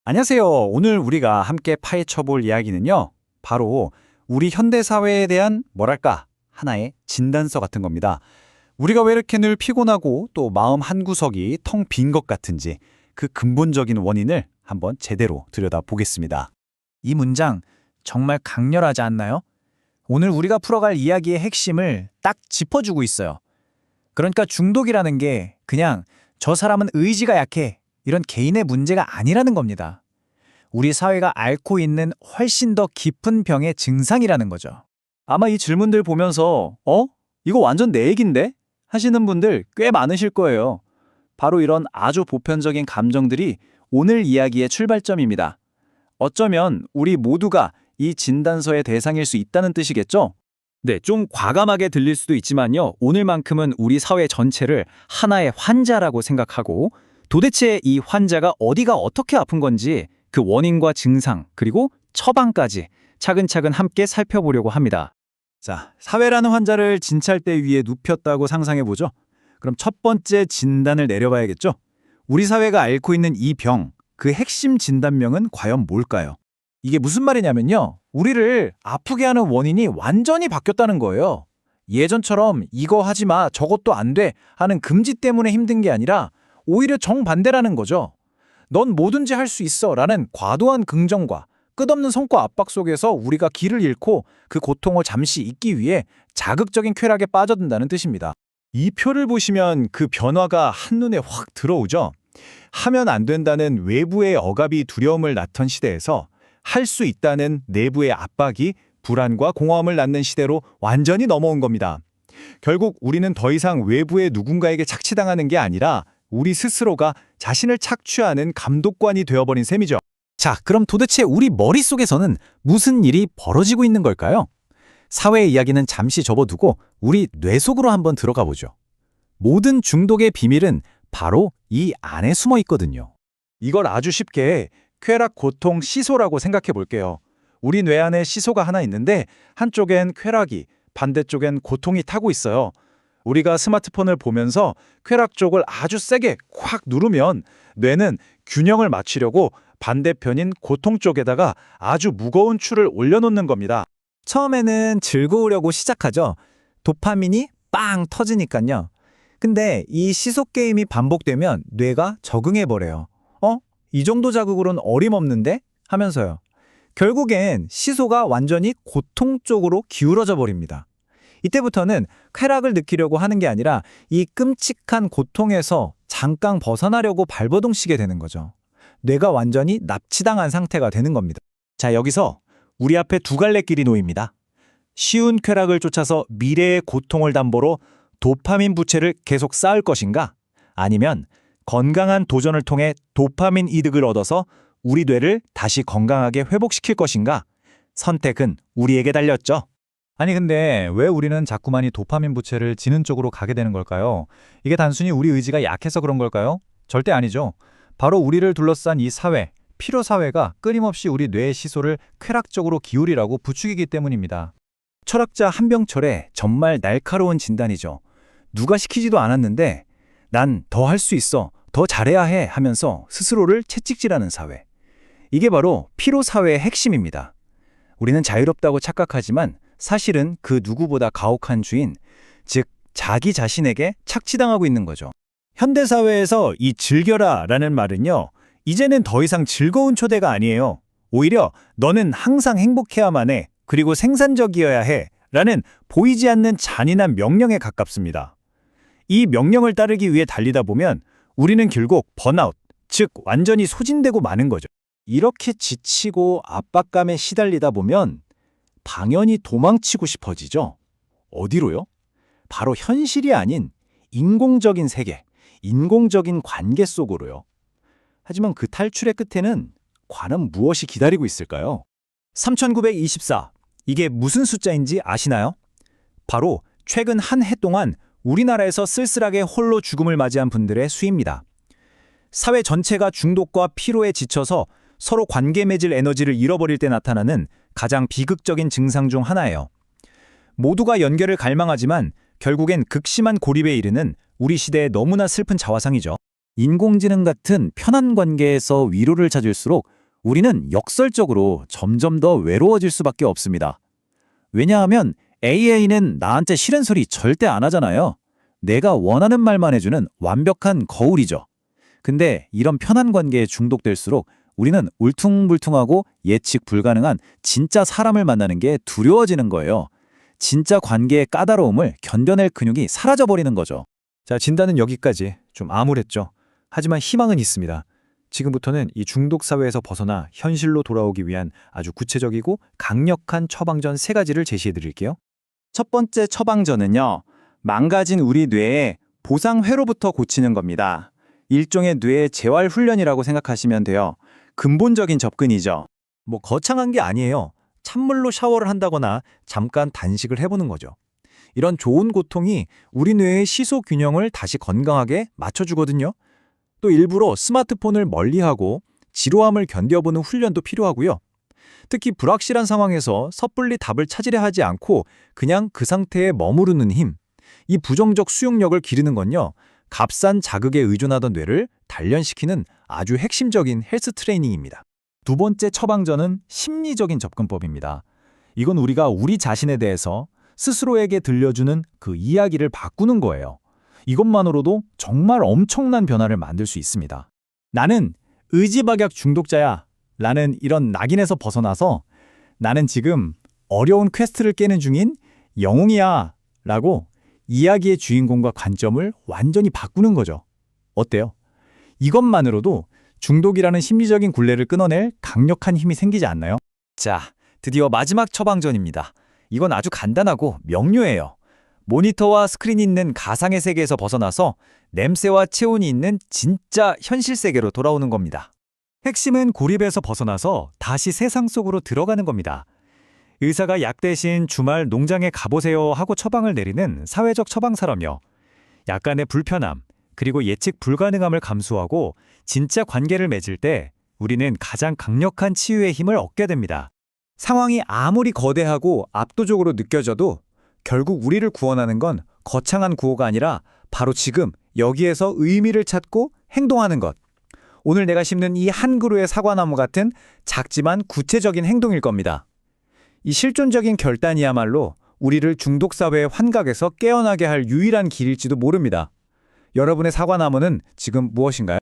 안녕하세요. 오늘 우리가 함께 파헤쳐볼 이야기는요. 바로 우리 현대사회에 대한 하나의 진단서 같은 겁니다. 우리가 왜 이렇게 늘 피곤하고 또 마음 한구석이 텅 빈 것 같은지 그 근본적인 원인을 한번 제대로 들여다보겠습니다. 이 문장 정말 강렬하지 않나요? 오늘 우리가 풀어갈 이야기의 핵심을 딱 짚어주고 있어요. 그러니까 중독이라는 게 그냥 저 사람은 의지가 약해 이런 개인의 문제가 아니라는 겁니다. 우리 사회가 앓고 있는 훨씬 더 깊은 병의 증상이라는 거죠. 아마 이 질문들 보면서 이거 완전 내 얘긴데? 하시는 분들 꽤 많으실 거예요. 바로 이런 아주 보편적인 감정들이 오늘 이야기의 출발점입니다. 어쩌면 우리 모두가 이 진단서의 대상일 수 있다는 뜻이겠죠? 네, 좀 과감하게 들릴 수도 있지만요. 오늘만큼은 우리 사회 전체를 하나의 환자라고 생각하고 도대체 이 환자가 어디가 어떻게 아픈 건지 그 원인과 증상 그리고 처방까지 차근차근 함께 살펴보려고 합니다. 자, 사회라는 환자를 진찰대 위에 눕혔다고 상상해보죠. 그럼 첫 번째 진단을 내려봐야겠죠? 우리 사회가 앓고 있는 이 병, 그 핵심 진단명은 과연 뭘까요? 이게 무슨 말이냐면요. 우리를 아프게 하는 원인이 완전히 바뀌었다는 거예요. 예전처럼 이거 하지 마, 저것도 안 돼 하는 금지 때문에 힘든 게 아니라 오히려 정반대라는 거죠. 넌 뭐든지 할 수 있어 라는 과도한 긍정과 끝없는 성과 압박 속에서 우리가 길을 잃고 그 고통을 잠시 잊기 위해 자극적인 쾌락에 빠져든다는 뜻입니다. 이 표를 보시면 그 변화가 한눈에 확 들어오죠. 하면 안 된다는 외부의 억압이 두려움을 낳던 시대에서 할 수 있다는 내부의 압박이 불안과 공허함을 낳는 시대로 완전히 넘어온 겁니다. 결국 우리는 더 이상 외부의 누군가에게 착취당하는 게 아니라 우리 스스로가 자신을 착취하는 감독관이 되어버린 셈이죠. 자, 그럼 도대체 우리 머릿속에서는 무슨 일이 벌어지고 있는 걸까요? 사회의 이야기는 잠시 접어두고 우리 뇌 속으로 한번 들어가 보죠. 모든 중독의 비밀은 바로 이 안에 숨어 있거든요. 이걸 아주 쉽게 쾌락, 고통, 시소라고 생각해 볼게요. 우리 뇌 안에 시소가 하나 있는데 한쪽엔 쾌락이, 반대쪽엔 고통이 타고 있어요. 우리가 스마트폰을 보면서 쾌락 쪽을 아주 세게 콱 누르면 뇌는 균형을 맞추려고 반대편인 고통 쪽에다가 아주 무거운 추를 올려놓는 겁니다. 처음에는 즐거우려고 시작하죠. 도파민이 빵 터지니까요. 근데 이 시소 게임이 반복되면 뇌가 적응해버려요. 이 정도 자극으로는 어림없는데? 하면서요. 결국엔 시소가 완전히 고통 쪽으로 기울어져 버립니다. 이때부터는 쾌락을 느끼려고 하는 게 아니라 이 끔찍한 고통에서 잠깐 벗어나려고 발버둥치게 되는 거죠. 뇌가 완전히 납치당한 상태가 되는 겁니다. 자, 여기서 우리 앞에 두 갈래 길이 놓입니다. 쉬운 쾌락을 쫓아서 미래의 고통을 담보로 도파민 부채를 계속 쌓을 것인가? 아니면 건강한 도전을 통해 도파민 이득을 얻어서 우리 뇌를 다시 건강하게 회복시킬 것인가? 선택은 우리에게 달렸죠. 아니 근데 왜 우리는 자꾸만 이 도파민 부채를 지는 쪽으로 가게 되는 걸까요? 이게 단순히 우리 의지가 약해서 그런 걸까요? 절대 아니죠. 바로 우리를 둘러싼 이 사회, 피로사회가 끊임없이 우리 뇌의 시소를 쾌락적으로 기울이라고 부추기기 때문입니다. 철학자 한병철의 정말 날카로운 진단이죠. 누가 시키지도 않았는데 난 더 할 수 있어, 더 잘해야 해 하면서 스스로를 채찍질하는 사회. 이게 바로 피로사회의 핵심입니다. 우리는 자유롭다고 착각하지만 사실은 그 누구보다 가혹한 주인, 즉 자기 자신에게 착취당하고 있는 거죠. 현대사회에서 이 즐겨라 라는 말은요, 이제는 더 이상 즐거운 초대가 아니에요. 오히려 너는 항상 행복해야만 해, 그리고 생산적이어야 해 라는 보이지 않는 잔인한 명령에 가깝습니다. 이 명령을 따르기 위해 달리다 보면 우리는 결국 번아웃, 즉 완전히 소진되고 마는 거죠. 이렇게 지치고 압박감에 시달리다 보면 당연히 도망치고 싶어지죠. 어디로요? 바로 현실이 아닌 인공적인 세계, 인공적인 관계 속으로요. 하지만 그 탈출의 끝에는 과연 무엇이 기다리고 있을까요? 3924. 이게 무슨 숫자인지 아시나요? 바로 최근 한 해 동안 우리나라에서 쓸쓸하게 홀로 죽음을 맞이한 분들의 수입니다. 사회 전체가 중독과 피로에 지쳐서 서로 관계 맺을 에너지를 잃어버릴 때 나타나는 가장 비극적인 증상 중 하나예요. 모두가 연결을 갈망하지만 결국엔 극심한 고립에 이르는 우리 시대의 너무나 슬픈 자화상이죠. 인공지능 같은 편한 관계에서 위로를 찾을수록 우리는 역설적으로 점점 더 외로워질 수밖에 없습니다. 왜냐하면 AI는 나한테 싫은 소리 절대 안 하잖아요. 내가 원하는 말만 해주는 완벽한 거울이죠. 근데 이런 편한 관계에 중독될수록 우리는 울퉁불퉁하고 예측 불가능한 진짜 사람을 만나는 게 두려워지는 거예요. 진짜 관계의 까다로움을 견뎌낼 근육이 사라져버리는 거죠. 자, 진단은 여기까지. 좀 암울했죠. 하지만 희망은 있습니다. 지금부터는 이 중독 사회에서 벗어나 현실로 돌아오기 위한 아주 구체적이고 강력한 처방전 3가지를 제시해 드릴게요. 첫 번째 처방전은요. 망가진 우리 뇌의 보상회로부터 고치는 겁니다. 일종의 뇌 재활 훈련이라고 생각하시면 돼요. 근본적인 접근이죠. 뭐 거창한 게 아니에요. 찬물로 샤워를 한다거나 잠깐 단식을 해보는 거죠. 이런 좋은 고통이 우리 뇌의 시소 균형을 다시 건강하게 맞춰주거든요. 또 일부러 스마트폰을 멀리하고 지루함을 견뎌보는 훈련도 필요하고요. 특히 불확실한 상황에서 섣불리 답을 찾으려 하지 않고 그냥 그 상태에 머무르는 힘, 이 부정적 수용력을 기르는 건요, 값싼 자극에 의존하던 뇌를 단련시키는 아주 핵심적인 헬스 트레이닝입니다. 두 번째 처방전은 심리적인 접근법입니다. 이건 우리가 우리 자신에 대해서 스스로에게 들려주는 그 이야기를 바꾸는 거예요. 이것만으로도 정말 엄청난 변화를 만들 수 있습니다. 나는 의지박약 중독자야. 라는 이런 낙인에서 벗어나서 나는 지금 어려운 퀘스트를 깨는 중인 영웅이야. 라고 이야기의 주인공과 관점을 완전히 바꾸는 거죠. 어때요? 이것만으로도 중독이라는 심리적인 굴레를 끊어낼 강력한 힘이 생기지 않나요? 자, 드디어 마지막 처방전입니다. 이건 아주 간단하고 명료해요. 모니터와 스크린이 있는 가상의 세계에서 벗어나서 냄새와 체온이 있는 진짜 현실 세계로 돌아오는 겁니다. 핵심은 고립에서 벗어나서 다시 세상 속으로 들어가는 겁니다. 의사가 약 대신 주말 농장에 가보세요 하고 처방을 내리는 사회적 처방사라며 약간의 불편함, 그리고 예측 불가능함을 감수하고 진짜 관계를 맺을 때 우리는 가장 강력한 치유의 힘을 얻게 됩니다. 상황이 아무리 거대하고 압도적으로 느껴져도 결국 우리를 구원하는 건 거창한 구호가 아니라 바로 지금 여기에서 의미를 찾고 행동하는 것. 오늘 내가 심는 이 한 그루의 사과나무 같은 작지만 구체적인 행동일 겁니다. 이 실존적인 결단이야말로 우리를 중독사회의 환각에서 깨어나게 할 유일한 길일지도 모릅니다. 여러분의 사과나무는 지금 무엇인가요?